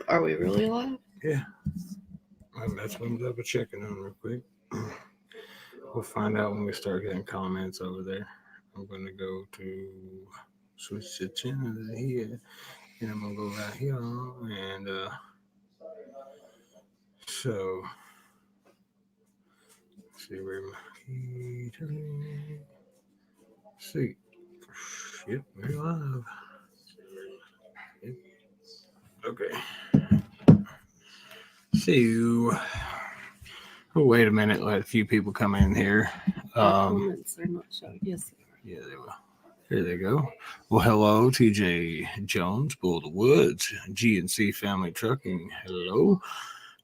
Are we really live? Yeah. That's what I'm double checking on real quick. We'll find out when we start getting comments over there. I'm going to go to switch the channel here. And I'm going to go right here. And so, see where my see. Yep, we're live. Yep. Okay. So, wait a minute. Let a few people come in here. Comments are not showing. Yes. Yeah, they will. Here they go. Well, hello, TJ Jones, Bull of the Woods, GNC Family Trucking. Hello,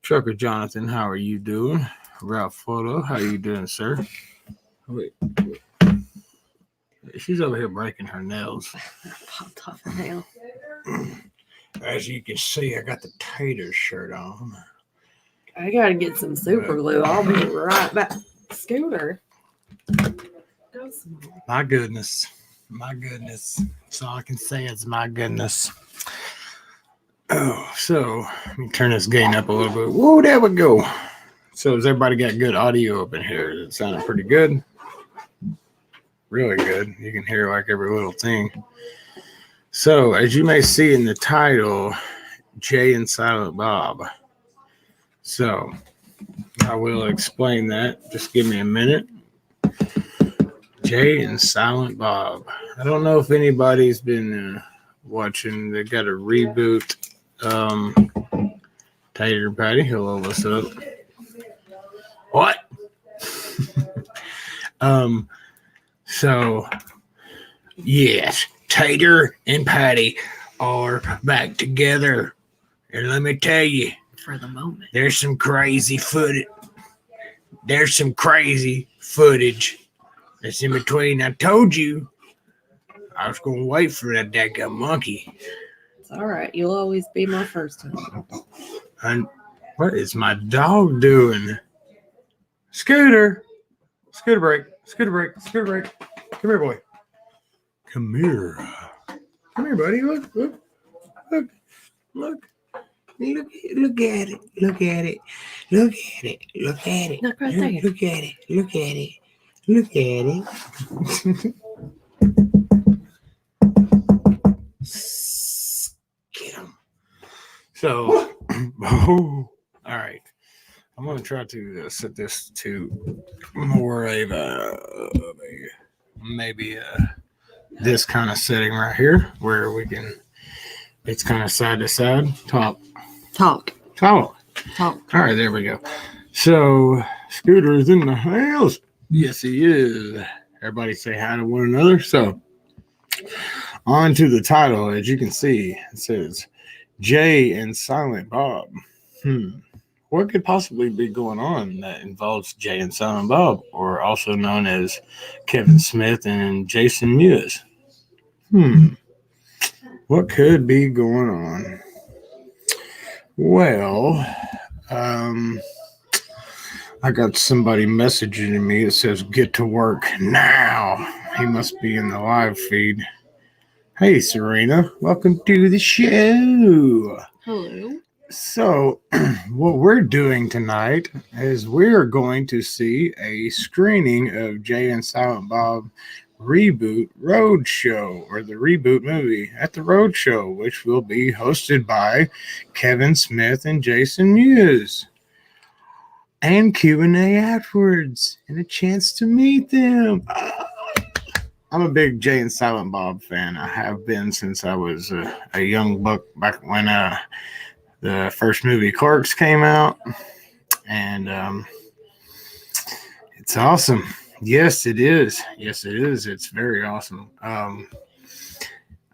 Trucker Jonathan. How are you doing? Ralph Photo. How are you doing, sir? Wait. She's over here breaking her nails. Popped off a nail. As you can see, I got the Tater shirt on. I gotta get some super glue. I'll be right back. Scooter. Go some more. My goodness. My goodness. That's all I can say is my goodness. Oh, so let me turn this gain up a little bit. Whoa, there we go. So has everybody got good audio up in here? Is it sounding pretty good? Really good. You can hear like every little thing. So as you may see in the title, Jay and Silent Bob. So I will explain that. Just give me a minute. Jay and Silent Bob. I don't know if anybody's been watching. They got a reboot. Tater Patty, hello, what's up? What? So yes, Tater and Patty are back together, and let me tell you, For the moment. there's some crazy footage. There's some crazy footage that's in between. I told you I was going to wait for that daggum monkey. It's all right. You'll always be my first one. And what is my dog doing? Scooter. Scooter break. Scooter break. Scooter break. Come here, boy. Come here. Come here, buddy. Look. Look. Look. Look. Look at it. Look at it. Look at it. Look at it. Look right there. Look at it. Look at it. Look at it. Get him. So, all right. I'm going to try to set this to more of maybe this kind of setting right here where we can, it's kind of side to side. Talk. Talk. All right, there we go. So, Scooter is in the house. Yes, he is. Everybody say hi to one another. So, on to the title. As you can see, it says Jay and Silent Bob. What could possibly be going on that involves Jay and Silent Bob, or also known as Kevin Smith and Jason Mewes? What could be going on? Well, I got somebody messaging me that says, get to work now. He must be in the live feed. Hey, Serena. Welcome to the show. Hello. So, what we're doing tonight is we're going to see a screening of Jay and Silent Bob Reboot Roadshow, or the reboot movie at the Roadshow, which will be hosted by Kevin Smith and Jason Mewes. And Q&A afterwards, and a chance to meet them. I'm a big Jay and Silent Bob fan. I have been since I was a young buck back when the first movie Clerks came out, and it's awesome. Yes, it is. Yes, it is. It's very awesome.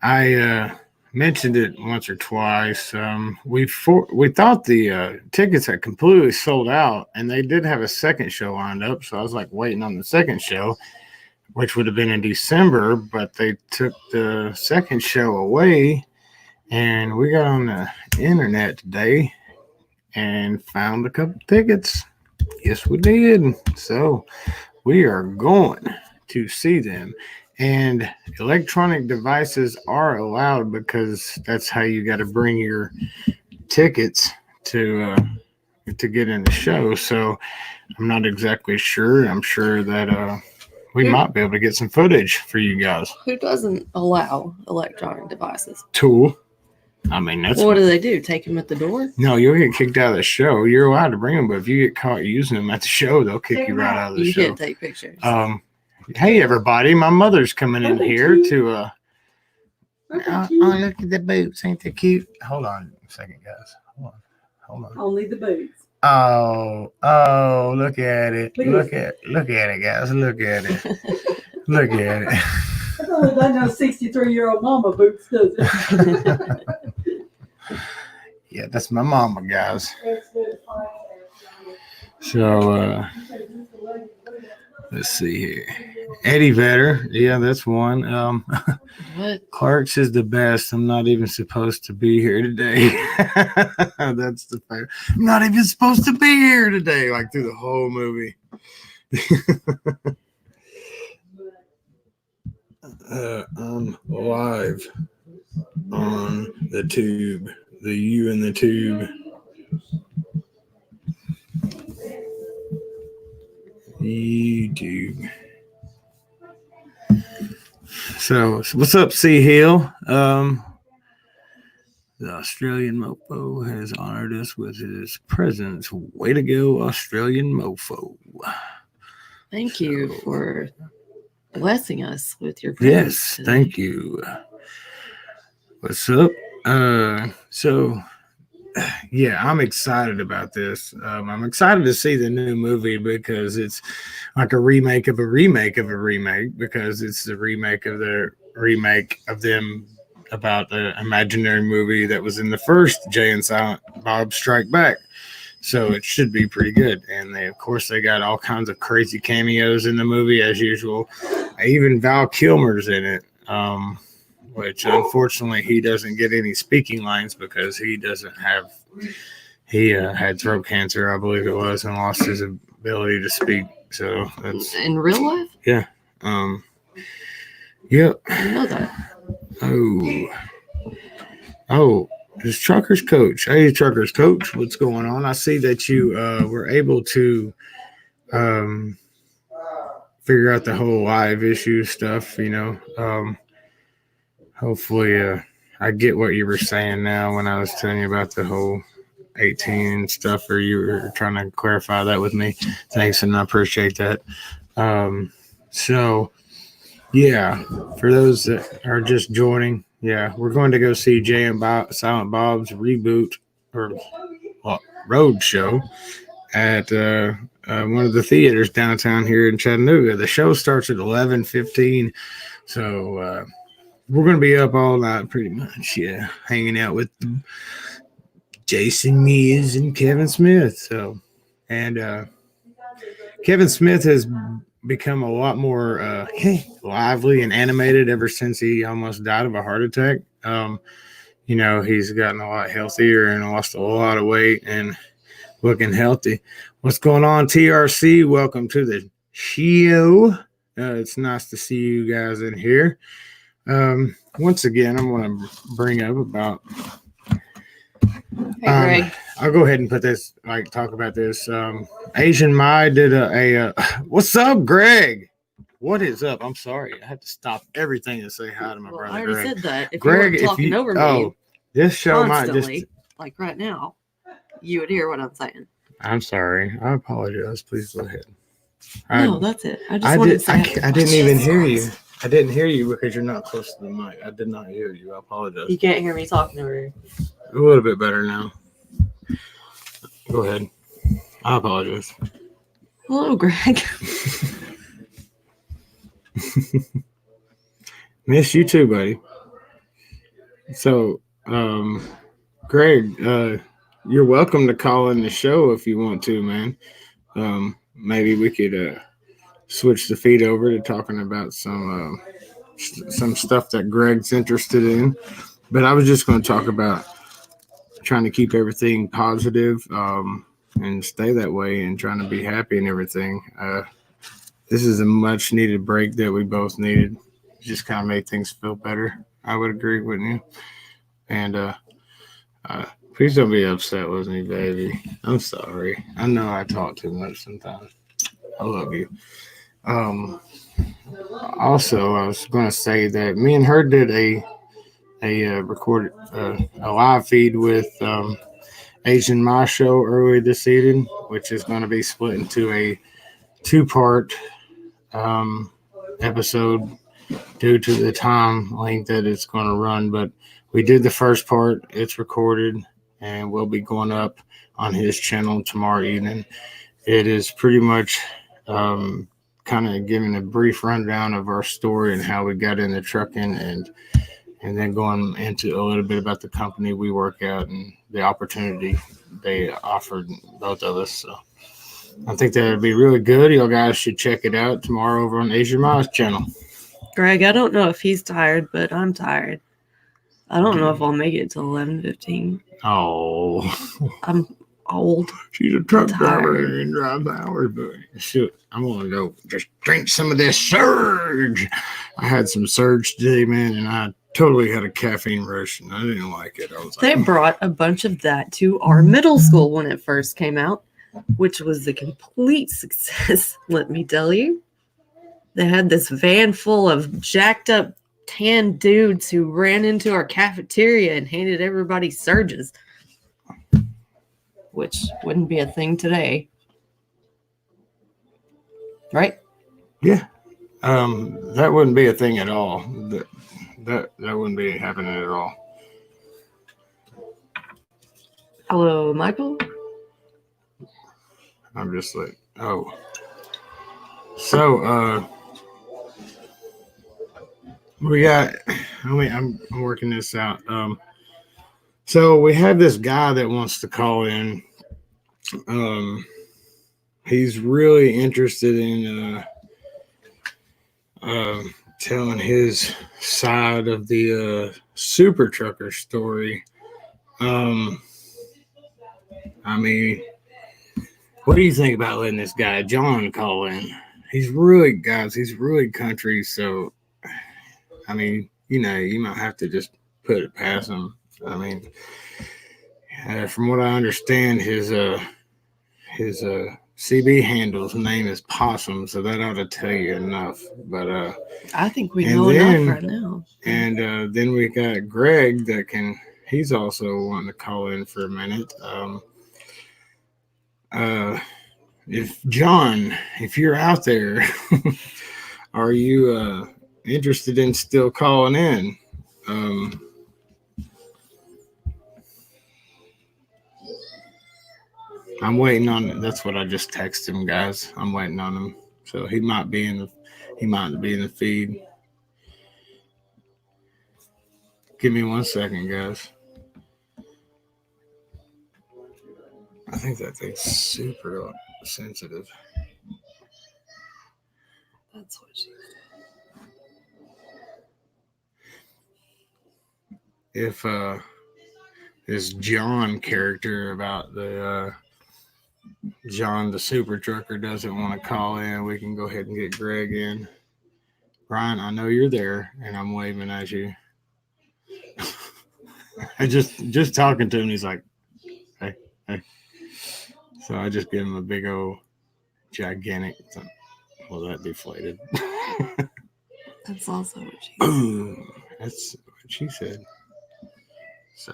I mentioned it once or twice. We thought the tickets had completely sold out, and they did have a second show lined up. So I was like waiting on the second show, which would have been in December, but they took the second show away. And we got on the internet today and found a couple tickets. Yes, we did. So we are going to see them. And electronic devices are allowed because that's how you got to bring your tickets to get in the show. So I'm not exactly sure. I'm sure that we might be able to get some footage for you guys. Who doesn't allow electronic devices? Tool. I mean, that's What do they do? Take them at the door? no. You'll get kicked out of the show. You're allowed to bring them, but if you get caught using them at the show, they'll kick you right out of the You show. can't take pictures. Hey everybody, my mother's coming in here to oh, look at the boots, ain't they cute? Hold on a second, guys. Hold on. Only the boots. Oh, look at it. Look at it, guys. Look at it. Look at it. I don't know no 63-year-old mama boots, does it? Yeah, that's my mama, guys. So let's see here. Eddie Vedder, yeah, that's one. What? Clark's is the best. I'm not even supposed to be here today. That's the fair. I'm not even supposed to be here today, like through the whole movie. I'm live on the tube, the U in the tube. YouTube. So what's up, C Hill? The Australian Mofo has honored us with his presence. Way to go, Australian Mofo. Thank you for blessing us with your Yes, presence today. thank you. What's up? So yeah, I'm excited about this. I'm excited to see the new movie because it's like a remake of a remake of a remake, because it's the remake of the remake of them about the imaginary movie that was in the first Jay and Silent Bob Strike Back. So it should be pretty good. And they, of course, they got all kinds of crazy cameos in the movie as usual. Even Val Kilmer's in it. Which unfortunately he doesn't get any speaking lines because he doesn't have, he had throat cancer, I believe it was, and lost his ability to speak. So that's In real life? yeah. I didn't know that. Oh, it's Trucker's Coach. Hey, Trucker's Coach, what's going on? I see that you were able to figure out the whole live issue stuff, you know. Hopefully, I get what you were saying now when I was telling you about the whole 18 stuff, or you were trying to clarify that with me. Thanks, and I appreciate that. So, yeah, for those that are just joining, yeah, we're going to go see Jay and Silent Bob's reboot or road show at one of the theaters downtown here in Chattanooga. The show starts at 11:15, so we're going to be up all night pretty much, yeah, hanging out with Jason Mewes and Kevin Smith. So, and Kevin Smith has become a lot more lively and animated ever since he almost died of a heart attack. You know, he's gotten a lot healthier and lost a lot of weight and looking healthy. What's going on, TRC? Welcome to the show. It's nice to see you guys in here. Once again, I'm going to bring up about. Hey, Greg. I'll go ahead and put this, talk about this. Asian Mai did a what's up, Greg? What is up? I'm sorry. I have to stop everything to say hi to my Well, brother. I already Greg. said that. If Greg, you weren't talking over me this show might constantly, just. like right now, you would hear what I'm saying. I'm sorry. I apologize. Please go ahead. No, that's it. I just wanted to say I didn't even hear you. I didn't hear you because you're not close to the mic. I did not hear you. I apologize. You can't hear me talking over here. A little bit better now. Go ahead. I apologize. Hello, Greg. Miss you too, buddy. So, Greg, you're welcome to call in the show if you want to, man. Maybe we could switch the feed over to talking about some stuff that Greg's interested in. But I was just going to talk about trying to keep everything positive, and stay that way and trying to be happy and everything. This is a much needed break that we both needed. Just kind of made things feel better. I would agree, wouldn't you? And Please don't be upset with me, baby. I'm sorry. I know I talk too much sometimes. I love you. Also, I was going to say that me and her did a recorded a live feed with Asian My Show earlier this evening, which is going to be split into a 2-part episode due to the time length that it's going to run. But we did the first part. It's recorded and will be going up on his channel tomorrow evening. It is pretty much kind of giving a brief rundown of our story and how we got into trucking, and then going into a little bit about the company we work at and the opportunity they offered both of us. So I think that would be really good. You guys should check it out tomorrow over on Asia Miles channel. Greg, I don't know if he's tired, but I'm tired. I don't know if I'll make it till 11:15. Oh, I'm old. she's a truck Tired. driver and drives hours, but shoot, I'm gonna go just drink some of this Surge. I had some Surge today, man, and I totally had a caffeine rush, and I didn't like it. I was They like, brought a bunch of that to our middle school when it first came out, which was a complete success, let me tell you. They had this van full of jacked up tan dudes who ran into our cafeteria and handed everybody Surges, which wouldn't be a thing today. Right? yeah, that wouldn't be a thing at all. That wouldn't be happening at all. Hello, Michael. I'm just like, oh. So, we got, I'm working this out. So we have this guy that wants to call in. He's really interested in telling his side of the super trucker story. I mean, what do you think about letting this guy John call in? He's really country, so I mean, you might have to just put it past him. I mean, from what I understand, his CB handle's name is Possum, so that ought to tell you enough. But I think we And know then- enough right now. and then we got Greg he's also wanting to call in for a minute. If you're out there, are you interested in still calling in? I'm waiting on it. That's what I just texted him, guys. I'm waiting on him. So he might be in the feed. Give me 1 second, guys. I think that thing's super sensitive. That's what she If this John character about the John the super trucker doesn't want to call in, we can go ahead and get Greg in. Brian, I know you're there, and I'm waving at you. I just talking to him, he's like, hey. So I just give him a big old gigantic. Well, that deflated. That's also what she Boom. That's what she said. So,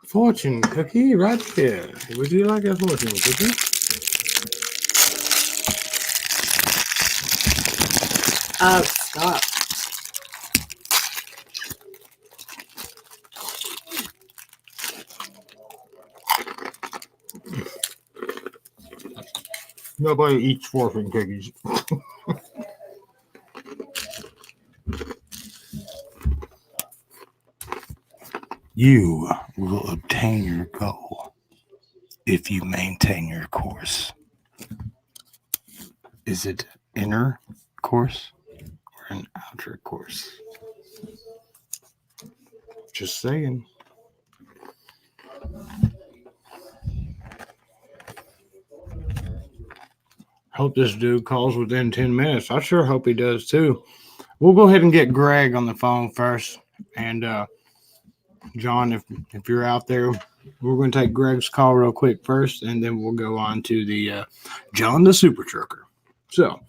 fortune cookie right here. Would you like a fortune cookie? Stop. Nobody eats fortune cookies. You will obtain your goal if you maintain your course. Is it inner course or an outer course? Just saying. Hope this dude calls within 10 minutes. I sure hope he does too. We'll go ahead and get Greg on the phone first, And John, if you're out there, we're going to take Greg's call real quick first, and then we'll go on to the John the Super Trucker. So,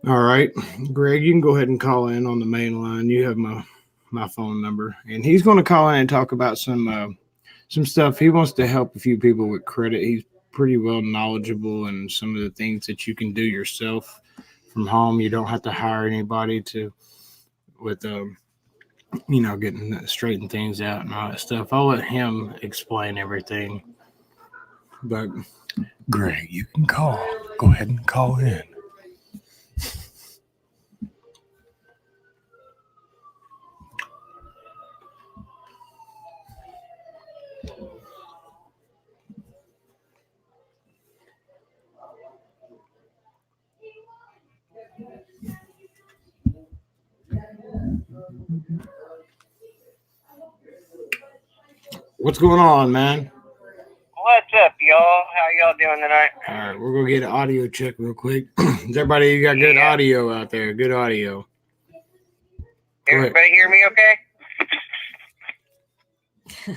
all right, Greg, you can go ahead and call in on the main line. You have my phone number, and he's going to call in and talk about some stuff. He wants to help a few people with credit. He's pretty well knowledgeable in some of the things that you can do yourself from home. You don't have to hire anybody with getting straighten things out and all that stuff. I'll let him explain everything. But Greg, you can call. Go ahead and call in. what's going on, man? What's up, y'all? How y'all doing tonight? All right, we're gonna get an audio check real quick. Is everybody, you got good audio out there? Good audio. Go ahead. Everybody hear me okay?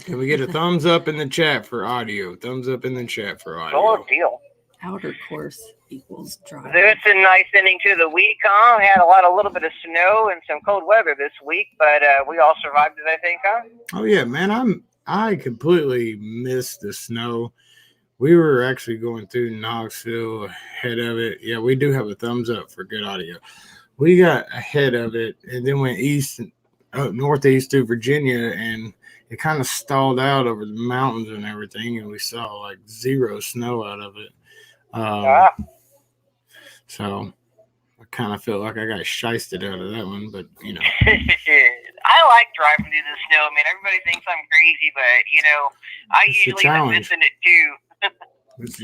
Can we get a thumbs up in the chat for audio? Thumbs up in the chat for audio. Oh, deal. Outer course equals dry. It's a nice ending to the week, huh? We had a little bit of snow and some cold weather this week, but we all survived it, I think, huh? Oh yeah, man. I completely missed the snow. We were actually going through Knoxville ahead of it. Yeah, we do have a thumbs up for good audio. We got ahead of it and then went northeast through Virginia, and it kind of stalled out over the mountains and everything, and we saw like zero snow out of it. So I kind of felt like I got shysted out of that one, but I like driving through the snow. I mean, everybody thinks I'm crazy, but I It's a usually end up challenge. missing it too. it's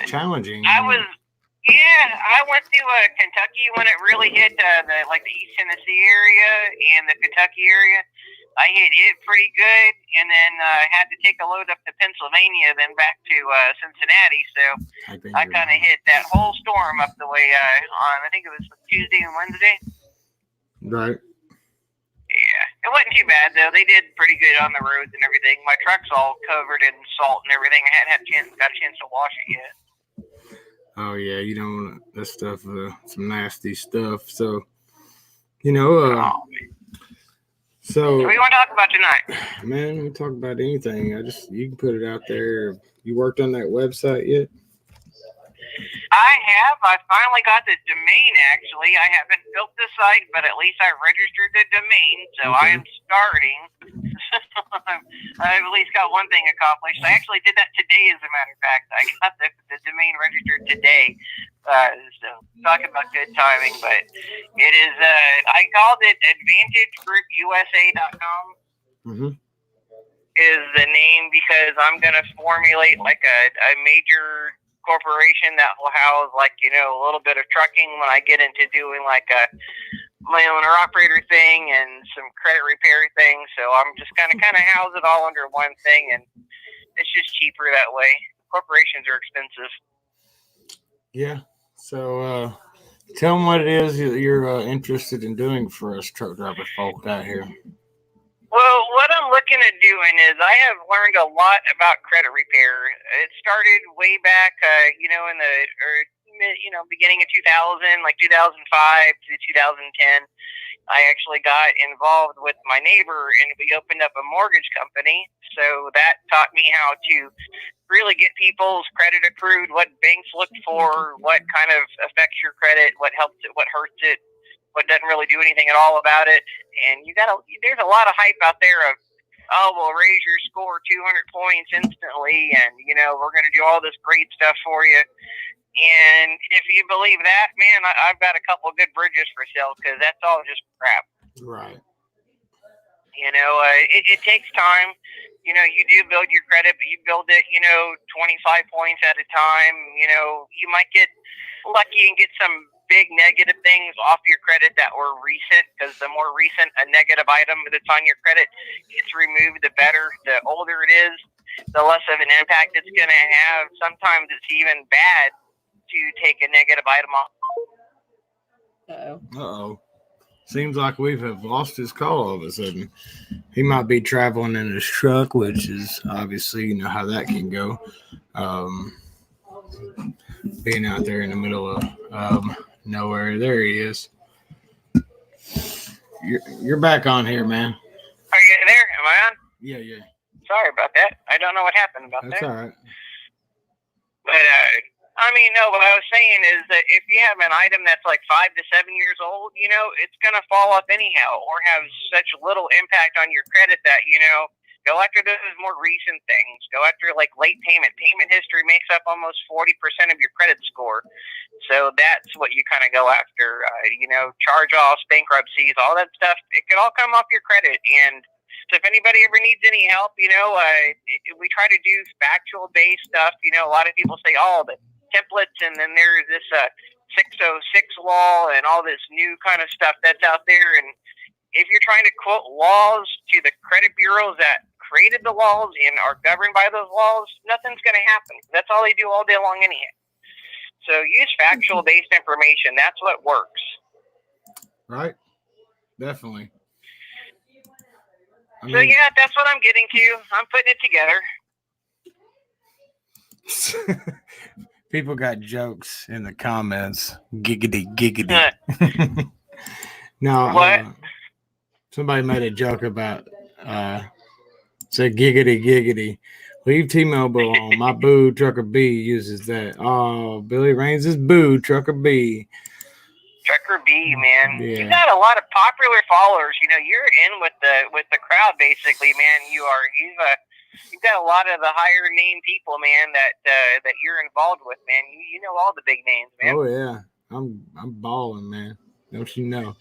challenging. I went through Kentucky when it really hit the East Tennessee area and the Kentucky area. I hit it pretty good, and then had to take a load up to Pennsylvania, then back to Cincinnati. So I kind of hit that whole storm up the way on, I think it was Tuesday and Wednesday. Right. Yeah, it wasn't too bad though. They did pretty good on the roads and everything. My truck's all covered in salt and everything. I hadn't got a chance to wash it yet. Oh yeah, you don't want that stuff. Some nasty stuff. So So, what do you want to talk about tonight? Man, we talk about anything. You can put it out there. You worked on that website yet? I have. I finally got the domain, actually. I haven't built the site, but at least I registered the domain, so Okay. I am starting. I've at least got one thing accomplished. I actually did that today, as a matter of fact. I got the domain registered today. So talking about good timing, but it is, I called it AdvantageGroupUSA.com. Mm-hmm. Is the name, because I'm going to formulate like a major corporation that will house a little bit of trucking when I get into doing like my owner operator thing and some credit repair things. So I'm just kind of house it all under one thing, and it's just cheaper that way. Corporations are expensive. Yeah. So tell them what it is you're interested in doing for us truck driver folk out here. Well, what I'm looking at doing is I have learned a lot about credit repair. It started way back, in the beginning of 2000, like 2005 to 2010. I actually got involved with my neighbor, and we opened up a mortgage company. So that taught me how to really get people's credit accrued, what banks look for, what kind of affects your credit, what helps it, what hurts it, what doesn't really do anything at all about it. And there's a lot of hype out there of, oh, we'll raise your score 200 points instantly, and we're going to do all this great stuff for you. And if you believe that, man, I've got a couple of good bridges for sale, because that's all just crap. Right. It takes time. You do build your credit, but you build it, 25 points at a time. You might get lucky and get some big negative things off your credit that were recent, because the more recent a negative item that's on your credit gets removed, the better. The older it is, the less of an impact it's going to have. Sometimes it's even bad to take a negative item off. Uh-oh. Uh-oh. Seems like we have lost his call all of a sudden. He might be traveling in his truck, which is obviously, you know how that can go. Being out there in the middle of nowhere. There he is. You're back on here, man. Are you there? Am I on? Yeah. Sorry about that. I don't know what happened about That's that. all right. But, I mean, no, what I was saying is that if you have an item that's like 5 to 7 years old, you know, it's going to fall off anyhow or have such little impact on your credit that, you know, go after those more recent things. Go after like late payment. Payment history makes up almost 40% of your credit score. So that's what you kind of go after, you know, charge-offs, bankruptcies, all that stuff. It could all come off your credit. And so if anybody ever needs any help, you know, we try to do factual-based stuff. You know, a lot of people say, oh, the templates, and then there's this 606 law and all this new kind of stuff that's out there. And if you're trying to quote laws to the credit bureaus that created the laws and are governed by those laws, nothing's going to happen. That's all they do all day long anyhow. So use factual-based information. That's what works. Right? Definitely. So, yeah, that's what I'm getting to. I'm putting it together. People got jokes in the comments. Giggity. No. What? Somebody made a joke about said giggity. Leave T-Mobile alone. My boo Trucker B uses that. Oh, Billy Raines is boo Trucker B. Trucker B, man. Yeah. You've got a lot of popular followers. You know, you're in with the crowd basically, man. You've got a lot of the higher name people, man, that you're involved with, man. You know all the big names, man. Oh yeah. I'm balling, man. Don't you know?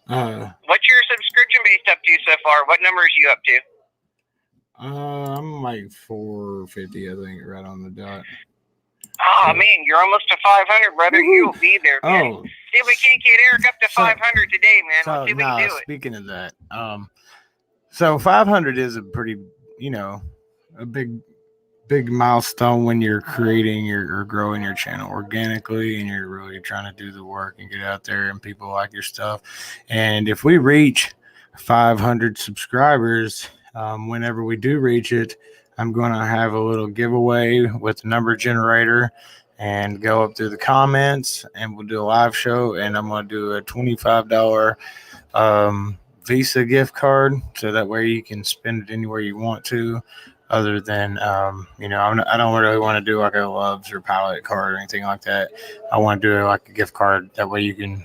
What's your subscription based up to so far? What numbers are you up to? I'm like 450, I think, right on the dot. Oh man, you're almost to 500, brother. Woo-hoo. You'll be there, man. Oh, See if we can't get Eric up to 500 today, man. so Let's see if we can do it. speaking of that, so 500 is a pretty, you know, a big milestone when you're creating or growing your channel organically and you're really trying to do the work and get out there and people like your stuff. And if we reach 500 subscribers, whenever we do reach it, I'm going to have a little giveaway with the number generator and go up through the comments and we'll do a live show, and I'm going to do a $25 Visa gift card so that way you can spend it anywhere you want to, other than you know, I don't really want to do like a Loves or Palette card or anything like that. I want to do like a gift card, that way you can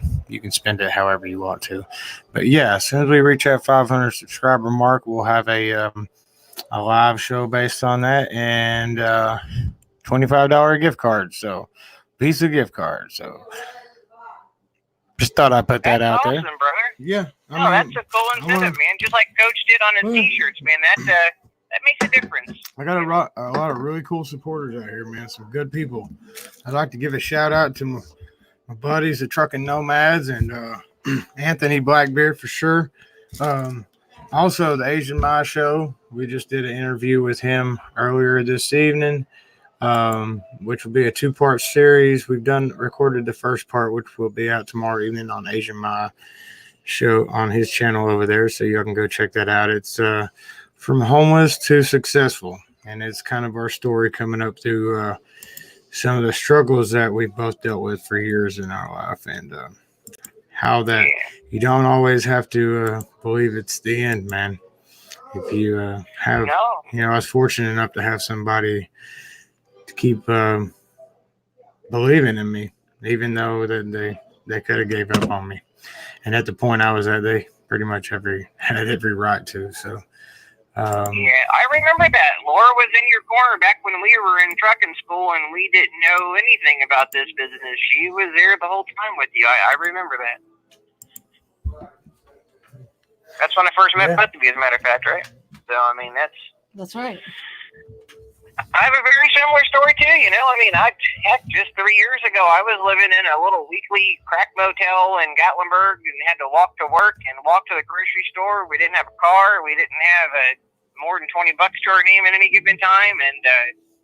spend it however you want to. But yeah, as soon as we reach that 500 subscriber mark, we'll have a live show based on that, and $25 gift card, so Visa gift card. So just thought I'd put that out awesome, there. Brother. Yeah, No, that's a cool incentive, man. Just like Coach did on his T-shirts, man. That makes a difference. I got a lot of really cool supporters out here, man. Some good people. I'd like to give a shout out to my buddies, the Trucking Nomads, and Anthony Blackbeard for sure. Also, the Asian My Show. We just did an interview with him earlier this evening, which will be a 2-part series. We've recorded the first part, which will be out tomorrow evening on Asian My Show on his channel over there, so y'all can go check that out. It's from homeless to successful, and it's kind of our story coming up through some of the struggles that we've both dealt with for years in our life, and how that you don't always have to believe it's the end, man. If you have, you know, I was fortunate enough to have somebody to keep believing in me, even though that they could have gave up on me. And at the point I was at, they pretty much had every right to. So, yeah, I remember that. Laura was in your corner back when we were in trucking school and we didn't know anything about this business. She was there the whole time with you. I remember that. That's when I first met both of you, as a matter of fact, right? So, I mean, That's right. I have a very similar story too. You know, I mean, just 3 years ago, I was living in a little weekly crack motel in Gatlinburg and had to walk to work and walk to the grocery store. We didn't have a car. We didn't have more than $20 to our name at any given time, and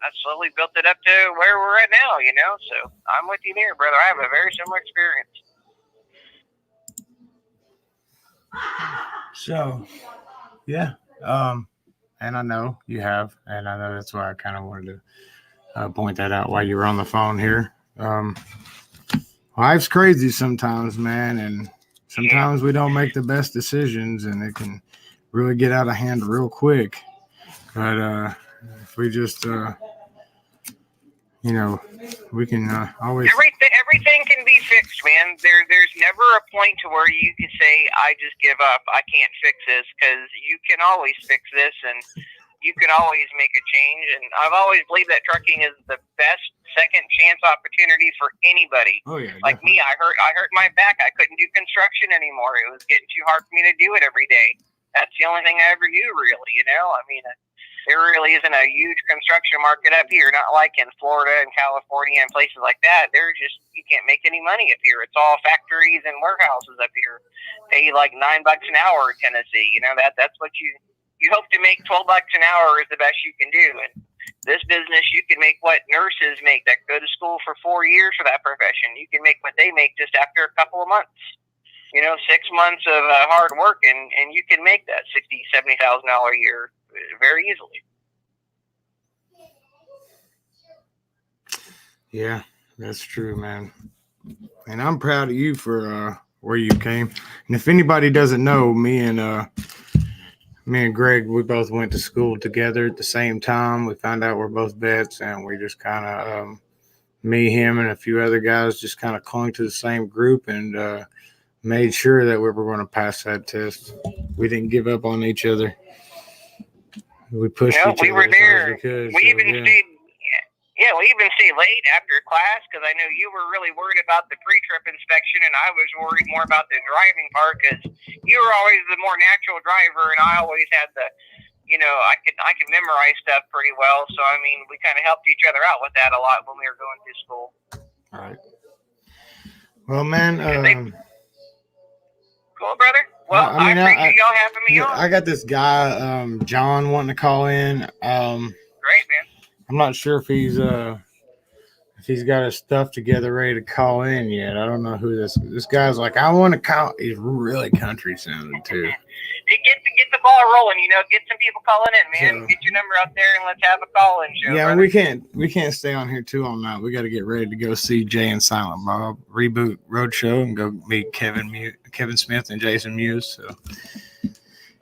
I slowly built it up to where we're at now. You know, so I'm with you there, brother. I have a very similar experience. So, yeah. And I know you have, and I know that's why I kind of wanted to point that out while you were on the phone here. Life's crazy sometimes, man, and sometimes we don't make the best decisions, and it can really get out of hand real quick. But if we just, we can always. Everything can be fixed, man. There's never a point to where you can say, I just give up. I can't fix this, because you can always fix this, and you can always make a change. And I've always believed that trucking is the best second chance opportunity for anybody. Oh yeah. Like definitely. me, I hurt my back. I couldn't do construction anymore. It was getting too hard for me to do it every day. That's the only thing I ever do, really. I mean, there really isn't a huge construction market up here, not like in Florida and California and places like that. You can't make any money up here. It's all factories and warehouses up here. Pay like $9 an hour in Tennessee. That's what you hope to make. $12 an hour is the best you can do. And this business, you can make what nurses make that go to school for 4 years for that profession. You can make what they make just after a couple of months. 6 months of hard work, and you can make that $60,000, $70,000 a year very easily. Yeah, that's true, man. And I'm proud of you for where you came. And if anybody doesn't know, me and Greg, we both went to school together at the same time. We found out we're both vets, and we just kind of, me, him, and a few other guys just kind of clung to the same group and made sure that we were going to pass that test. We didn't give up on each other. We pushed each other. We were there. We could, we even stayed late after class, because I know you were really worried about the pre-trip inspection, and I was worried more about the driving part, because you were always the more natural driver, and I always had the, I could memorize stuff pretty well. So I mean, we kind of helped each other out with that a lot when we were going through school. All right. Well, man. Cool, brother. Well, I appreciate y'all having me on. I got this guy, John, wanting to call in. Great, man. I'm not sure if he's got his stuff together ready to call in yet. I don't know who this guy's like. I want to call. He's really country sounding too. Get the ball rolling. Get some people calling in, man. So, get your number out there and let's have a call-in show. Yeah, brother. we can't stay on here too all night. We got to get ready to go see Jay and Silent Bob Reboot Roadshow and go meet Kevin Smith and Jason Mewes. So. All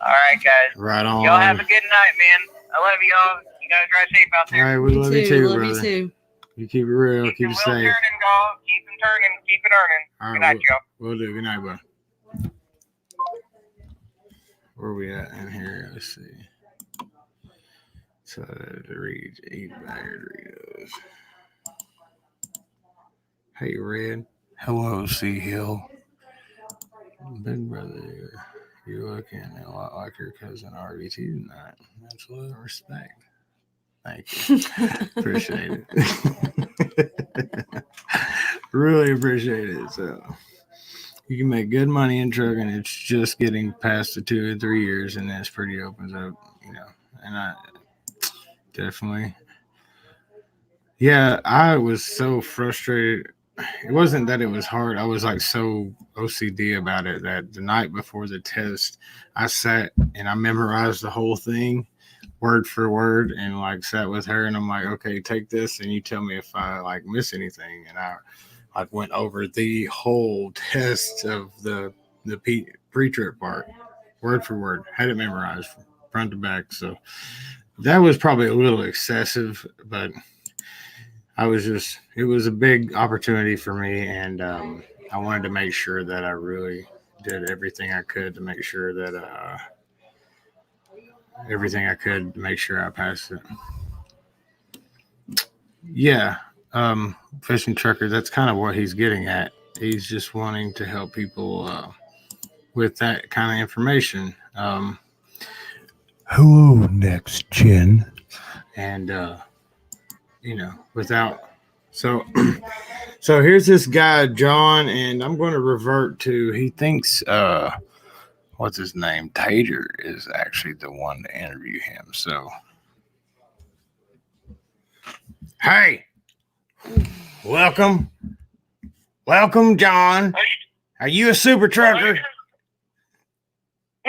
right, guys. Right on. Y'all have a good night, man. I love y'all. You guys drive safe out there. All right, we love you too, love brother. you too. You keep it real. Keep it safe. Turning, go. Keep them turning. Keep it earning. All Good right, night, y'all. We'll do. Good night, bud. Where are we at in here? Let's see. So to read 8 bagged Doritos. Hey, Red. Hello, Sea Hill. Big brother, you're looking a lot like your cousin RVT tonight. Much love and respect. Thank you. Appreciate it. Really appreciate it. So you can make good money in trucking. It's just getting past the 2 or 3 years, and that's pretty opens up, and I definitely. Yeah, I was so frustrated. It wasn't that it was hard. I was like so OCD about it that the night before the test, I sat and I memorized the whole thing word for word and like sat with her and I'm like, okay, take this and you tell me if I like miss anything. And I like went over the whole test of the pre-trip part word for word, had it memorized from front to back. So that was probably a little excessive, but it was a big opportunity for me, and I wanted to make sure that I really did everything I could to make sure that I passed it. Yeah, fishing trucker, that's kind of what he's getting at. He's just wanting to help people with that kind of information. Hello, next gen. And so here's this guy John, and I'm going to revert to, he thinks what's his name, Tater is actually the one to interview him. So hey, welcome John. Are you a super trucker?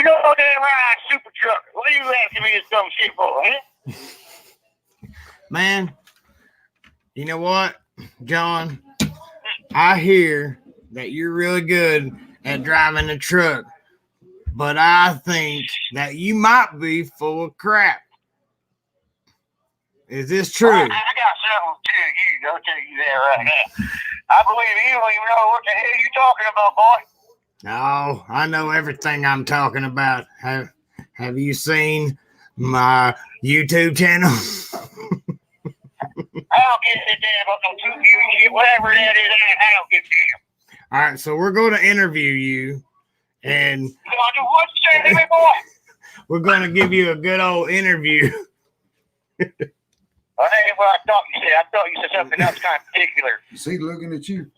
You know what damn right, super trucker. What are you asking me this dumb shit for, huh? Man, you know what, John? I hear that you're really good at driving a truck, but I think that you might be full of crap. Is this true? I got something to tell you. I'll tell you that right now. I believe you don't even know what the hell you're talking about, boy. No, I know everything I'm talking about. Have you seen my YouTube channel? I don't give a damn about no two view shit, whatever that is. I don't give a damn. All right, so we're going to interview you, and You gonna do what you say to me, boy? we're going to give you a good old interview. Well, that ain't what I thought you said. I thought you said something else kind of particular. Is he looking at you?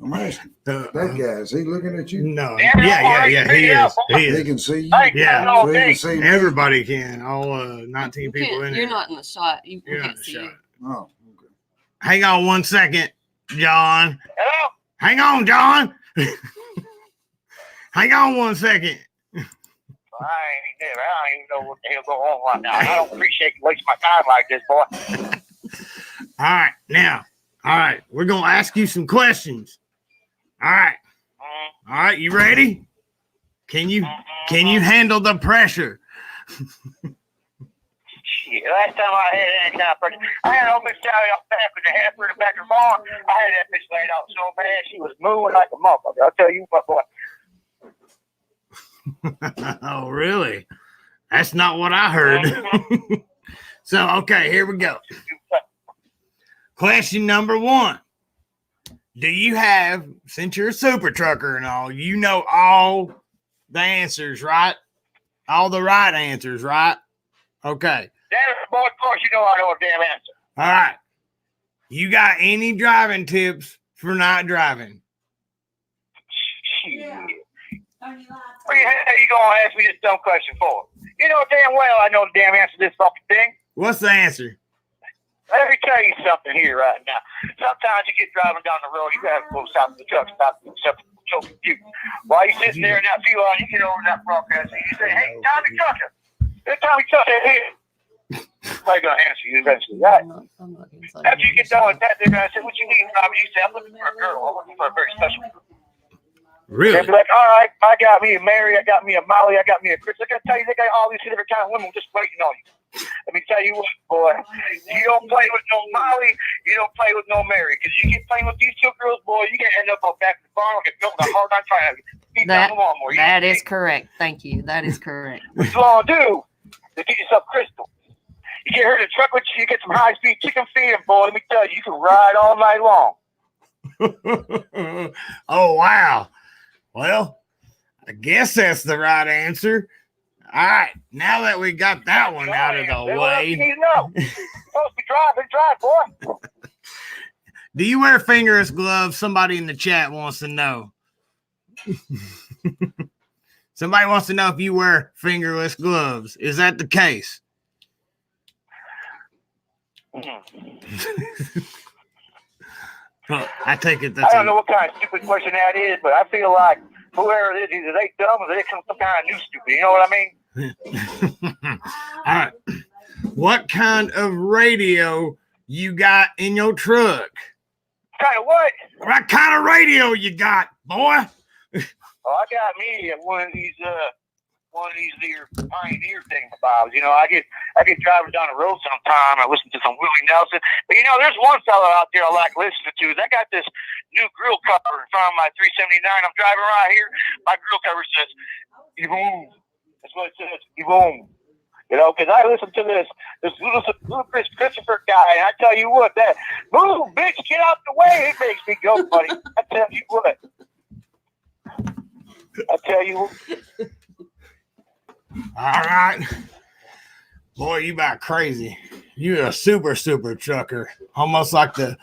I'm asking. That guy, is he looking at you? No, Damn it, yeah, boy, he figure it out, is. boy. He He is. can see you. Hey, Yeah. no, So he can hey. see me. Everybody can. All 19 You people in can't, there. you're not in the shot. You You're not can't in the see shot. you. Oh, okay. Hang on 1 second, John. Hello? Hang on, John. Hang on 1 second. I don't even know what the hell going on right now. I don't appreciate you wasting my time like this, boy. All right, now. All right, we're gonna ask you some questions. All right, Mm-hmm. all right. You ready? Can you handle the pressure? Shit, last time I had any kind of pressure, I had old Miss Sally off back with the heifer in the back of the barn. I had that bitch laid out so bad she was moving like a motherfucker. I'll tell you what, boy. Oh, really? That's not what I heard. So, okay, here we go. Question number 1. Do you have, since you're a super trucker and all, you know all the answers, right? All the right answers, right? Okay. Boy, of course you know I know a damn answer. All right. You got any driving tips for not driving? Shit. Yeah. What the hell you gonna ask me this dumb question for? You know damn well I know the damn answer to this fucking thing. What's the answer? Let me tell you something here right now. Sometimes you get driving down the road, you gotta go stop the truck, stop the choking you. While you sitting there in that fuel line, you get over that broadcast and you say, "Hey, Tommy Tucker, hey, Tommy Tucker here." Somebody's gonna answer you eventually, right? I'm not inside. After you get done with that, they're gonna say, "What you need, Tommy?" You say, "I'm looking for a girl. I'm looking for a very special girl." Really? They'll be like, "All right, I got me a Mary, I got me a Molly, I got me a Chris." They're gonna tell you they got all these different kind of women just waiting on you. Let me tell you what, boy. You don't play with no Molly, you don't play with no Mary. Because you get playing with these two girls, boy, you can end up on back in the barn like a goat with a hard time trying to keep That- down the lawnmower. That is correct. Thank you. That is correct. What you want to do is get yourself crystal. You get her to truck with you, get some high-speed chicken feed, and boy, let me tell you, you can ride all night long. Oh, wow. Well, I guess that's the right answer. All right. Now that we got that one out of That's the what you way, need to know. You're supposed to be drive, boy. do you wear fingerless gloves? Somebody in the chat wants to know. Somebody wants to know if you wear fingerless gloves. Is that the case? Well, I take it that's I don't know what kind of stupid question that is, but I feel like whoever it is, either they dumb or they some kind of new stupid. You know what I mean? All right. What kind of radio you got in your truck? Kind of what? What kind of radio you got, boy? Oh, I got me one of these little Pioneer things, Bob. You know, I get driving down the road sometime. I listen to some Willie Nelson. But you know, there's one fella out there I like listening to. I got this new grill cover in front of my 379. I'm driving right here. My grill cover says, "Boom." That's what it says, "Boom." You know, because I listen to this little Chris Christopher guy, and I tell you what, that move, bitch, get out the way. It makes me go, buddy. I tell you what. All right. Boy, you about crazy. You're a super trucker. Almost like the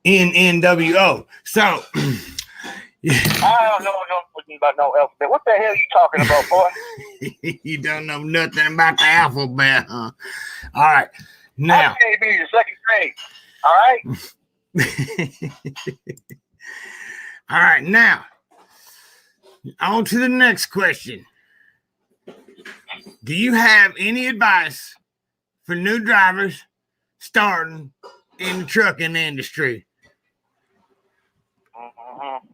NNWO. So, I don't know nothing about no alphabet. What the hell are you talking about, boy? you don't know nothing about the alphabet, huh? All right. Now. I may be in the second grade. All right? All right, now on to the next question. Do you have any advice for new drivers starting in the trucking industry? Mm-hmm.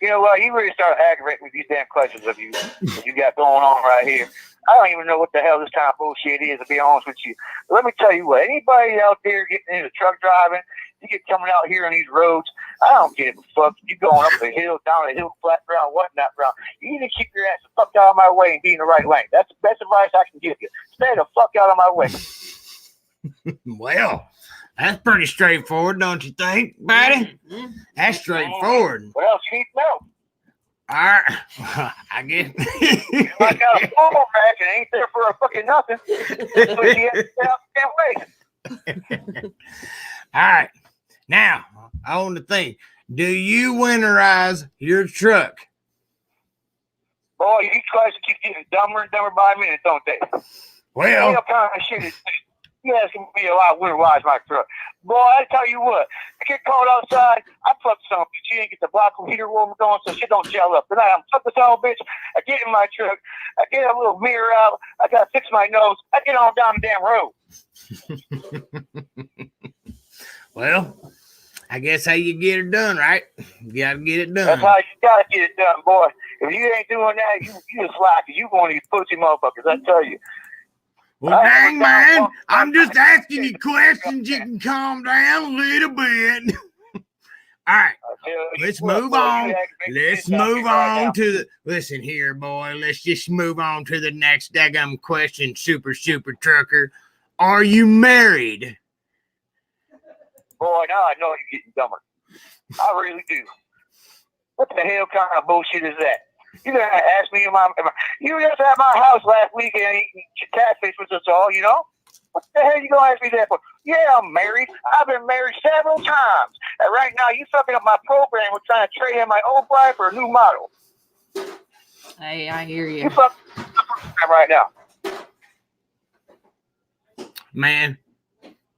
You know what? You really start aggravating with these damn questions of you that you got going on right here. I don't even know what the hell this kind of bullshit is, to be honest with you. But let me tell you what, anybody out there getting into truck driving, you get coming out here on these roads, I don't give a fuck. You going up the hill, down the hill, flat ground, whatnot ground. You need to keep your ass the fuck out of my way and be in the right lane. That's the best advice I can give you. Stay the fuck out of my way. Well, that's pretty straightforward, don't you think, buddy? That's straightforward. What else you need to know? All right, I guess. I got a formal match and ain't there for a fucking nothing. So you have to stay out the damn way. All right, now on the thing. Do you winterize your truck? Boy, these questions keep getting dumber and dumber by the minute, don't they? Well, What kind of shit is this? You asking me a lot of winterize my truck. Boy, I tell you what, I get caught outside, I fuck some bitch. You ain't get the block heater warmer going so shit don't gel up. Then I'm fuck this old bitch. I get in my truck, I get a little mirror out, I gotta fix my nose, I get on down the damn road. well, I guess how you get it done, right? You gotta get it done. That's how you gotta get it done, boy. If you ain't doing that, you a slacker. You one of these pussy motherfuckers, I tell you. Well, dang, man, I'm just asking you questions. You can calm down a little bit. All right, let's move on. Let's move on to the. Listen here, boy. Let's just move on to the next daggum question, super trucker. Are you married? Boy, now I know you're getting dumber. I really do. What the hell kind of bullshit is that? You gonna ask me, you just at my house last weekend eating catfish with us all, you know? What the hell you gonna ask me that for? Yeah, I'm married. I've been married several times. And right now, you fucking up my program with trying to trade in my old bride for a new model. Hey, I hear You you. fucking up the program right now. Man,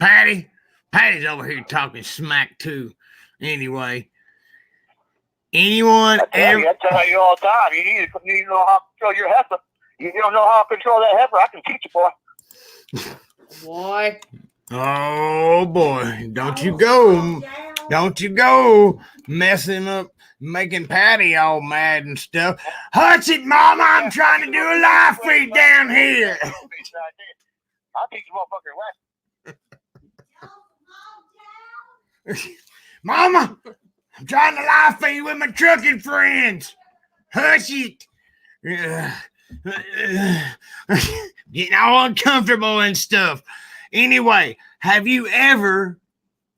Patty's over here talking smack too. Anyway, anyone ever? I tell you all the time. You need to know how to control your heifer. You don't know how to control that heifer. I can teach you, boy. Boy. Oh boy, don't you go messing up, making Patty all mad and stuff. Hush it, Mama, I'm trying to do a live feed down here. I'll teach you motherfucker lesson. Mama, I'm trying to live feed with my trucking friends. Hush it. Getting all uncomfortable and stuff. Anyway, have you ever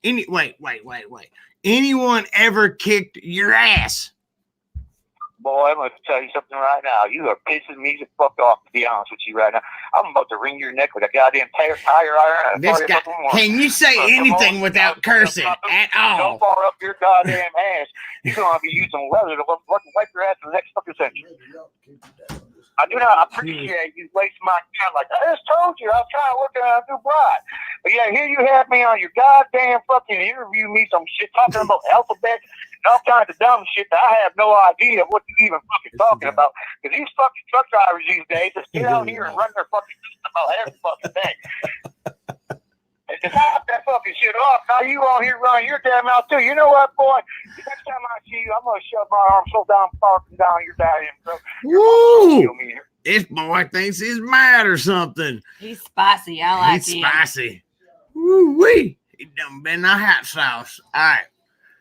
wait. Anyone ever kicked your ass? Boy, I'm going to tell you something right now. You are pissing me the fuck off, to be honest with you right now. I'm about to wring your neck with a goddamn tire iron. This guy, can you say anything without cursing at all? So far up your goddamn ass, you're going to be using leather to fucking wipe your ass for the next fucking century. I do not appreciate you wasting my time like that. I just told you I was trying to work on a new bride. But yeah, here you have me on your goddamn fucking interview me some shit talking about alphabet and all kinds of dumb shit that I have no idea what you even fucking talking about. Because these fucking truck drivers these days just get out here and run their fucking system about every fucking thing. And to knock that fucking shit off, now you on here running your damn mouth too. You know what, boy? Next time I see you, I'm gonna shove my arm so down far from down your goddamn throat. Woo! This boy thinks he's mad or something. He's spicy. I like He's him. spicy. Woo-wee. He done been the hot sauce. All right.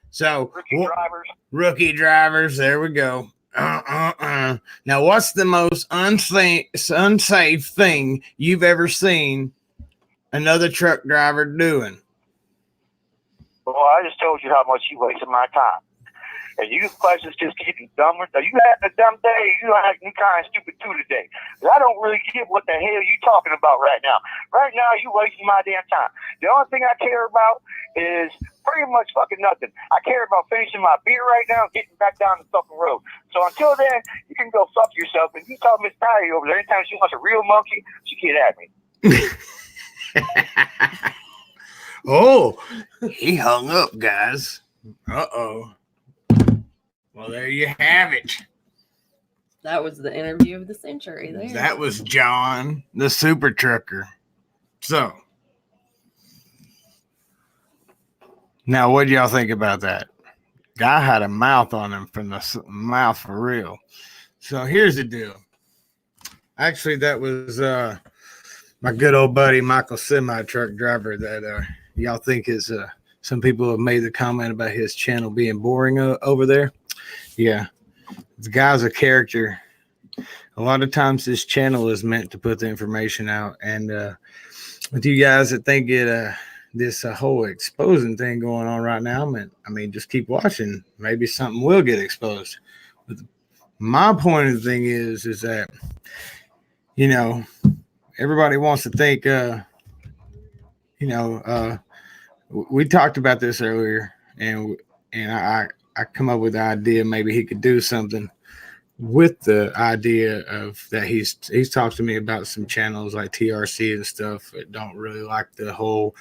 So, rookie drivers. There we go. Now, what's the most unsafe thing you've ever seen another truck driver doing? Boy, I just told you how much you wasted my time. And you questions just keep you dumber. You had a dumb day. You don't have any kind of stupid too today. I don't really get what the hell you talking about right now. Right now, you wasting my damn time. The only thing I care about is pretty much fucking nothing. I care about finishing my beer right now and getting back down the fucking road. So until then, you can go fuck yourself. And you tell Miss Patty over there anytime she wants a real monkey, she get at me. Oh, he hung up, guys. Uh-oh. Well, there you have it. That was the interview of the century there. That was John, the super trucker. So, now what do y'all think about that? Guy had a mouth on him from the mouth for real. So here's the deal. Actually, that was my good old buddy Michael, semi truck driver that y'all think is some people have made the comment about his channel being boring over there. Yeah, the guy's a character. A lot of times this channel is meant to put the information out, and with you guys that think it this whole exposing thing going on right now, I mean, just keep watching. Maybe something will get exposed. But my point of the thing is that, you know, everybody wants to think, we talked about this earlier, and I come up with the idea maybe he could do something with the idea of that he's talked to me about some channels like TRC and stuff that don't really like the whole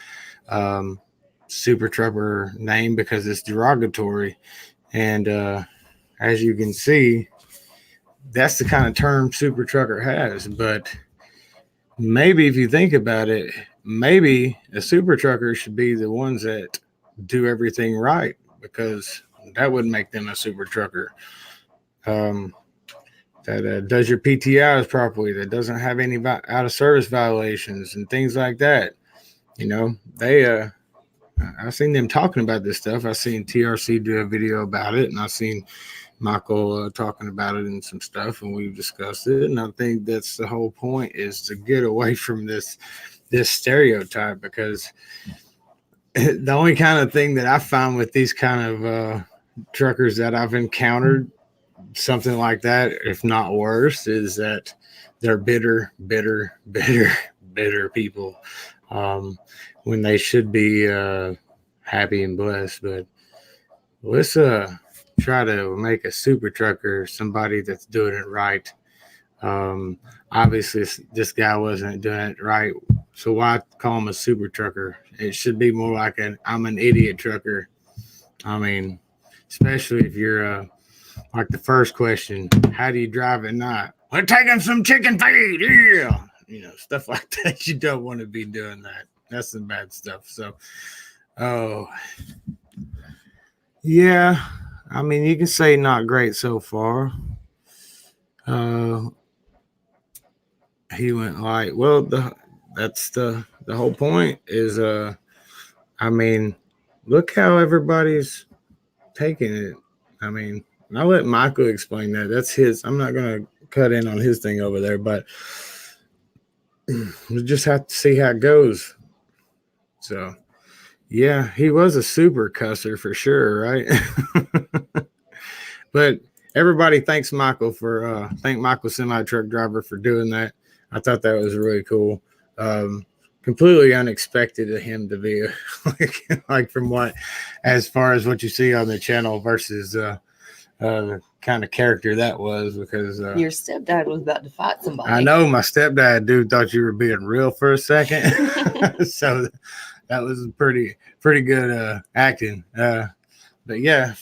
super trucker name because it's derogatory. And as you can see, that's the kind of term super trucker has. But maybe if you think about it, maybe a super trucker should be the ones that do everything right, because that would make them a super trucker. That does your PTIs properly, that doesn't have any out of service violations and things like that. You know, I've seen them talking about this stuff. I've seen TRC do a video about it, and I've seen Michael talking about it and some stuff, and we've discussed it. And I think that's the whole point, is to get away from this stereotype, because the only kind of thing that I find with these kind of truckers that I've encountered, something like that, if not worse, is that they're bitter people, when they should be happy and blessed. But let's try to make a super trucker somebody that's doing it right. Obviously this guy wasn't doing it right, so why call him a super trucker? It should be more like I'm an idiot trucker. I mean, especially if you're like the first question, how do you drive at night? We're taking some chicken feed, yeah. You know, stuff like that. You don't want to be doing that. That's some bad stuff. So, yeah. I mean, you can say not great so far. He went like, well, that's the whole point is, I mean, look how everybody's taking it. I mean, I'll let Michael explain that. That's his. I'm not going to cut in on his thing over there, but we just have to see how it goes. So, yeah, he was a super cusser for sure, right? But everybody thanks Michael thank Michael, semi truck driver, for doing that. I thought that was really cool. Completely unexpected of him to be like from what, as far as what you see on the channel versus the kind of character that was, because your stepdad was about to fight somebody. I know my stepdad dude thought you were being real for a second. So that was pretty good acting. But yeah,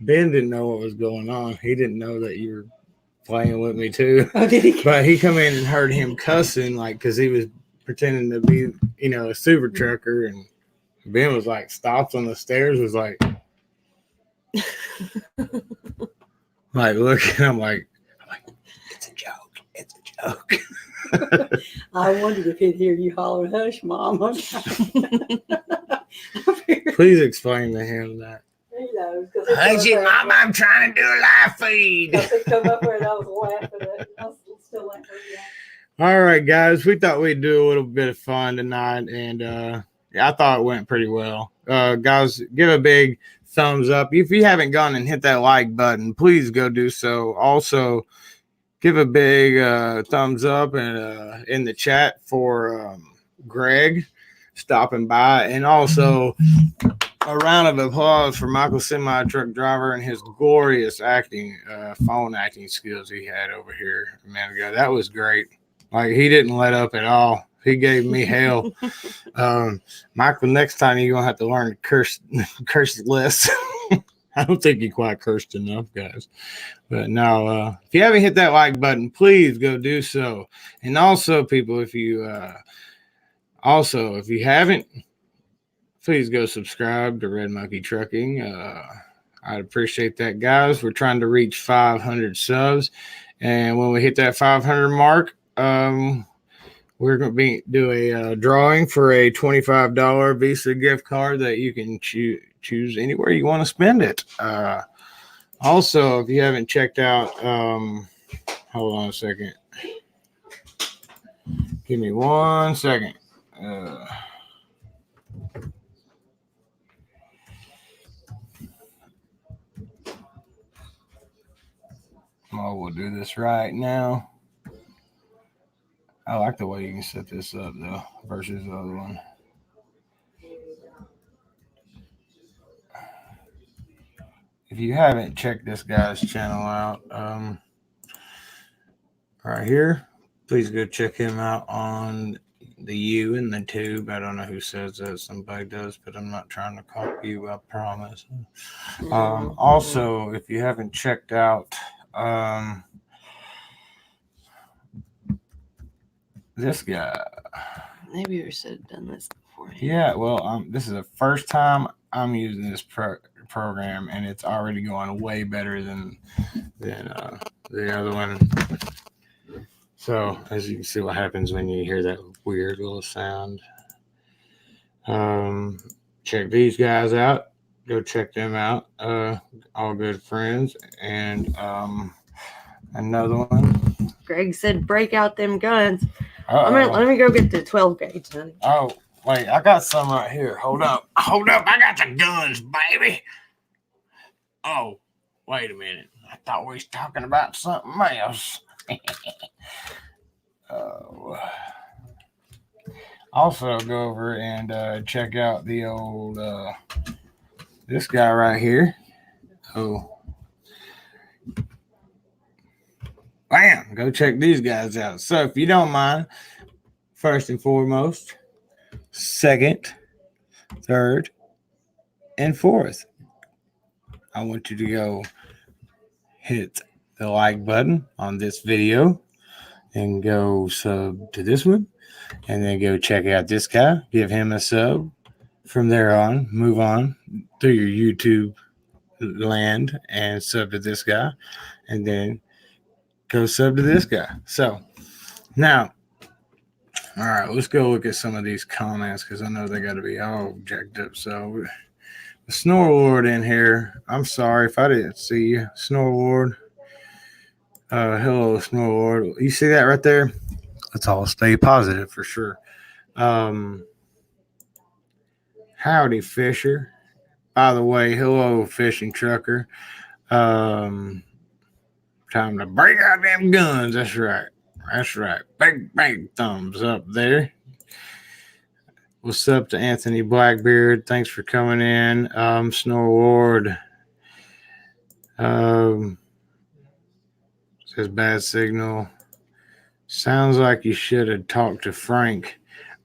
Ben didn't know what was going on. He didn't know that you were playing with me too. Oh, did he? But he come in and heard him cussing, like, because he was pretending to be, you know, a super trucker, and Ben was like stopped on the stairs, was like like looking, I'm like it's a joke. I wondered if he'd hear you holler, "Hush, Mom." Please explain to him that. He knows. Hush it, Mom, I'm trying to do a live feed. Because he come up there and I was laughing at it. I was still laughing. All right, guys, we thought we'd do a little bit of fun tonight, and I thought it went pretty well. Guys, give a big thumbs up. If you haven't gone and hit that like button, please go do so. Also, give a big thumbs up and in the chat for Greg stopping by, and also a round of applause for Michael, semi truck driver, and his glorious acting, phone acting skills he had over here a minute ago. That was great. Like, he didn't let up at all. He gave me hell. Michael, next time you're gonna have to learn to curse less. I don't think you quite cursed enough, guys. But no, if you haven't hit that like button, please go do so. And also, people, if you haven't, please go subscribe to Red Monkey Trucking. I'd appreciate that, guys. We're trying to reach 500 subs, and when we hit that 500 mark, we're going to do a drawing for a $25 Visa gift card that you can choose anywhere you want to spend it. Also, if you haven't checked out, hold on a second. Give me 1 second. We'll do this right now. I like the way you can set this up, though, versus the other one. If you haven't checked this guy's channel out, right here, please go check him out on the U and the Tube. I don't know who says that. Somebody does, but I'm not trying to copy you, I promise. Also, if you haven't checked out this guy. Maybe we should have done this before. Yeah, well, this is the first time I'm using this program, and it's already going way better than the other one. So, as you can see, what happens when you hear that weird little sound. Check these guys out. Go check them out. All good friends. And another one. Greg said, break out them guns. Uh-oh. Let me go get the 12 gauge, honey. Oh, wait, I got some right here. Hold up. I got the guns, baby. Oh, wait a minute. I thought we was talking about something else. Also, go over and check out the old, this guy right here. Oh. Bam! Go check these guys out. So, if you don't mind, first and foremost, second, third, and fourth, I want you to go hit the like button on this video and go sub to this one, and then go check out this guy, give him a sub. From there on, move on through your YouTube land and sub to this guy, and then go sub to this guy. So now, all right, let's go look at some of these comments because I know they got to be all jacked up. So the Snore Lord in here. I'm sorry if I didn't see you, Snore Lord. Hello, Snore Lord. You see that right there? Let's all stay positive for sure. Howdy, Fisher. By the way, hello, fishing trucker. Time to break out them guns. That's right. That's right. Big thumbs up there. What's up to Anthony Blackbeard? Thanks for coming in. Snore Lord. Says bad signal. Sounds like you should have talked to Frank.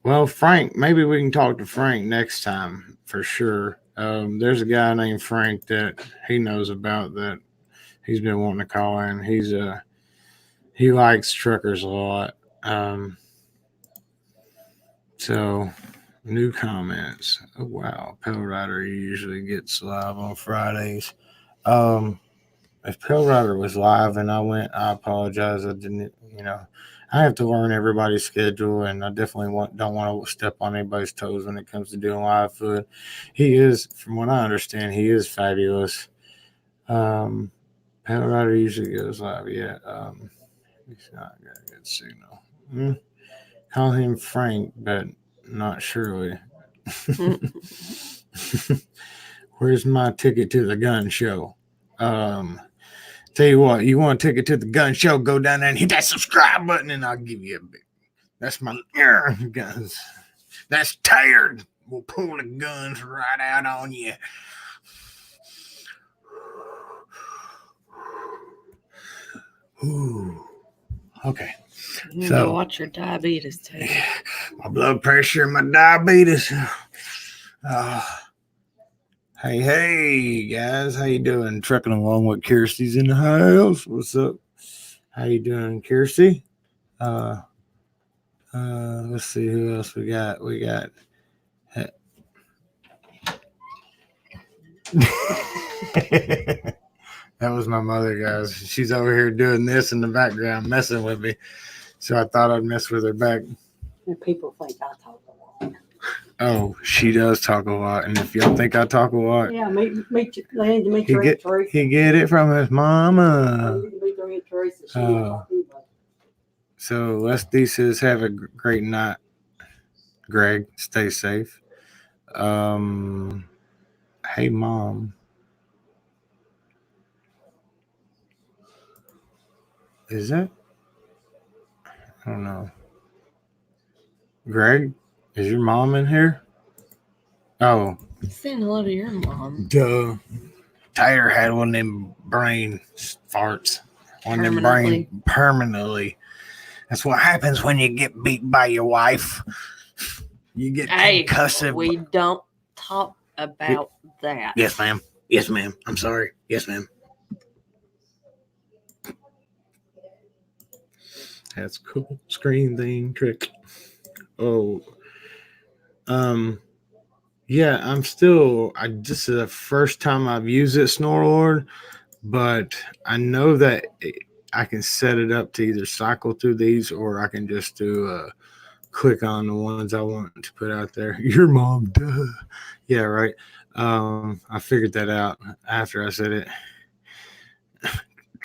Well, Frank, maybe we can talk to Frank next time for sure. There's a guy named Frank that he knows about that he's been wanting to call in. He likes truckers a lot. So new comments. Oh wow, Pale Rider usually gets live on Fridays. If Pale Rider was live and I went, I apologize. I didn't, I have to learn everybody's schedule, and I definitely don't want to step on anybody's toes when it comes to doing live food. He is, from what I understand, he is fabulous. Pale Rider usually goes live. Yeah. He's not got a good signal. Call him Frank, but not Shirley. Where's my ticket to the gun show? Tell you what, you want a ticket to the gun show, go down there and hit that subscribe button, and I'll give you a big. That's my guns. That's tired. We'll pull the guns right out on you. Ooh. Okay. You need So- to watch your diabetes too. My blood pressure and my diabetes. Hey guys, how you doing? Trucking along with Kirsty's in the house. What's up? How you doing, Kirsty? Let's see who else we got. We got that was my mother, guys. She's over here doing this in the background, messing with me. So I thought I'd mess with her back. And people think I talk a lot. Oh, she does talk a lot. And if y'all think I talk a lot, Yeah, meet your Aunt he Teresa. he get it from his mama. You can meet your Aunt Teresa. She Oh. don't talk to anybody. So Leslie says, have a great night. Greg, stay safe. Hey, Mom. Is that? I don't know. Greg, is your mom in here? Oh, Saying hello to your mom. duh. Tyler had one of them brain farts. One of them brain permanently. That's what happens when you get beat by your wife. You get Hey, concussive. we don't talk about that. Yes, ma'am. Yes, ma'am. I'm sorry. Yes, ma'am. That's cool. Screen thing trick. Oh. Yeah, this is the first time I've used it, Snorlord, but I know that I can set it up to either cycle through these or I can just do click on the ones I want to put out there. Your mom, duh. Yeah, right. I figured that out after I said it.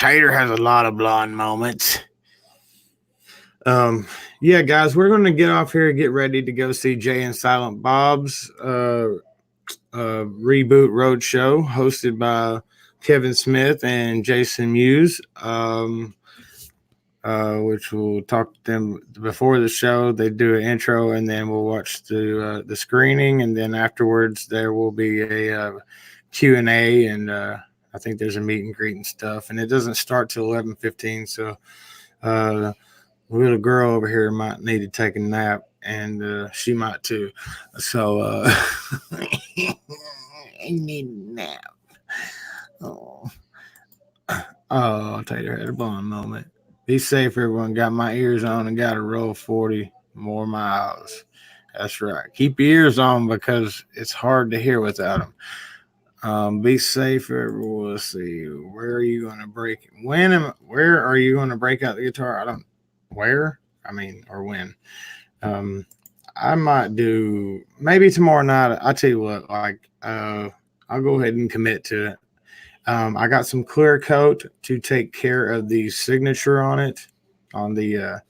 Tater has a lot of blonde moments. Yeah, guys, we're going to get off here and get ready to go see Jay and Silent Bob's Reboot Road Show, hosted by Kevin Smith and Jason Mewes, which we'll talk to them before the show. They do an intro, and then we'll watch the screening, and then afterwards there will be a Q&A, and I think there's a meet and greet and stuff, and it doesn't start till 11:15, so the little girl over here might need to take a nap, and she might too. So I need a nap. Tater had a blonde moment. Be safe, everyone. Got my ears on and got to roll 40 more miles. That's right. Keep your ears on because it's hard to hear without them. Be safe, everyone. Let's see. Where are you going to break? Where are you going to break out the guitar? Or when? I might do maybe tomorrow night. I'll tell you what, I'll go ahead and commit to it. I got some clear coat to take care of the signature on it, on the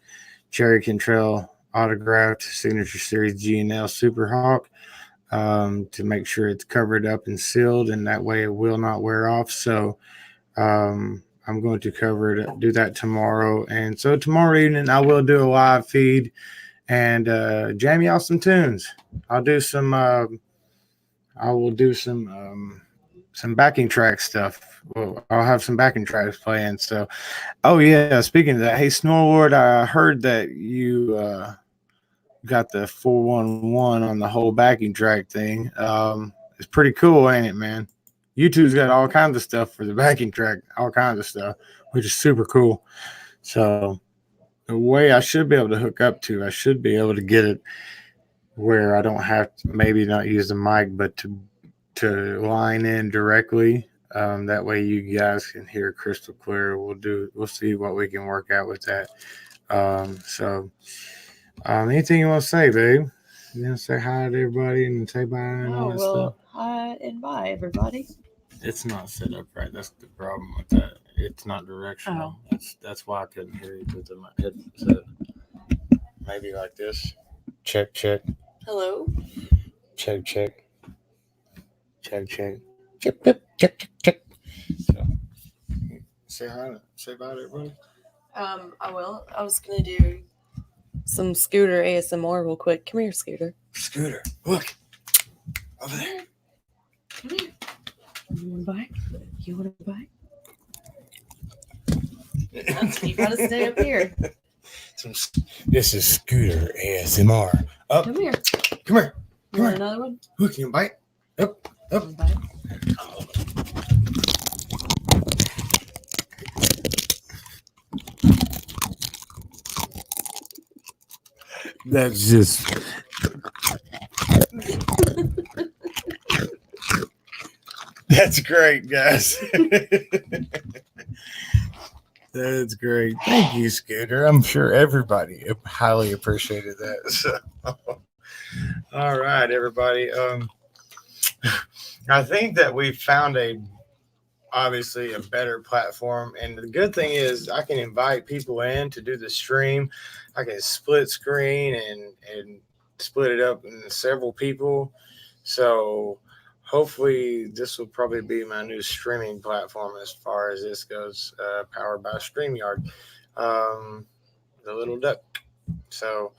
Cherry Cantrell autographed signature series GNL Super Hawk, to make sure it's covered up and sealed, and that way it will not wear off. So I'm going to do that tomorrow. And so tomorrow evening I will do a live feed and jam y'all some tunes. I will do some backing track stuff. Well, I'll have some backing tracks playing. So, oh yeah, speaking of that, hey Snorlord, I heard that you got the 411 on the whole backing track thing. It's pretty cool, ain't it, man? YouTube's got all kinds of stuff for the backing track, all kinds of stuff, which is super cool. So the way I should be able to hook up to, I should be able to get it where I don't have to maybe not use the mic, but to line in directly. That way you guys can hear crystal clear. We'll see what we can work out with that. Anything you want to say, babe? You want to say hi to everybody and say bye and all that stuff? Hi and bye, everybody. It's not set up right. That's the problem with that. It's not directional. That's why I couldn't hear you with my headset. Maybe like this. Check, check. Hello. Check, check. Check, check. Check, check, check, check. So, say hi. Say bye to everybody. I will. I was gonna do some Scooter ASMR real quick. Come here, Scooter. Scooter, look. Over there. Come here. You want a bite? You want a bite? You gotta stay up here. That's This is Scooter ASMR. Up, Come here. come here. You want another one? Who can you bite? Up, up. Want to bite? That's just. That's great, guys. That's great. Thank you, Scooter. I'm sure everybody highly appreciated that. So, all right, everybody. I think that we found obviously a better platform, and the good thing is I can invite people in to do the stream. I can split screen and split it up into several people. So hopefully this will probably be my new streaming platform as far as this goes, powered by StreamYard, the little duck. So,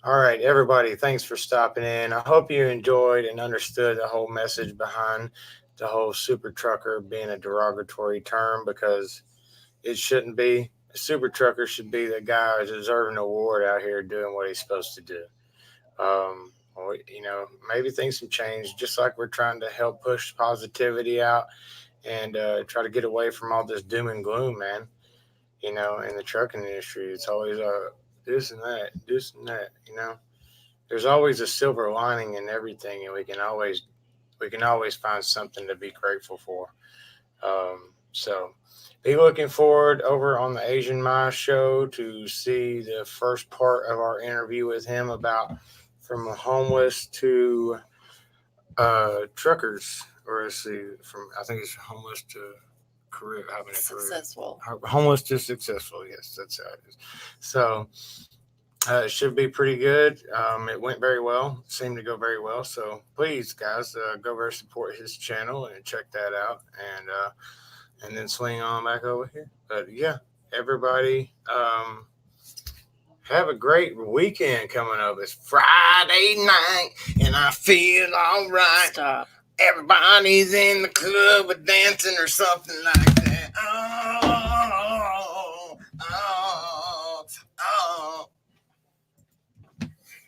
all right, everybody, thanks for stopping in. I hope you enjoyed and understood the whole message behind the whole super trucker being a derogatory term, because it shouldn't be. A super trucker should be the guy who's deserving an award out here doing what he's supposed to do. Or, you know, maybe things have changed, just like we're trying to help push positivity out and try to get away from all this doom and gloom, man. You know, in the trucking industry, it's always this and that, you know. There's always a silver lining in everything, and we can always find something to be grateful for. So be looking forward over on the Asian My Show to see the first part of our interview with him about from homeless to truckers, or let's see, I think it's homeless to career, having a career. Successful. Homeless to successful. Yes, that's how it is. So it should be pretty good. It went very well. It seemed to go very well. So please, guys, go over and support his channel and check that out, and then swing on back over here. But yeah, everybody, have a great weekend coming up. It's Friday night, and I feel all right. Stop. Everybody's in the club or dancing or something like that.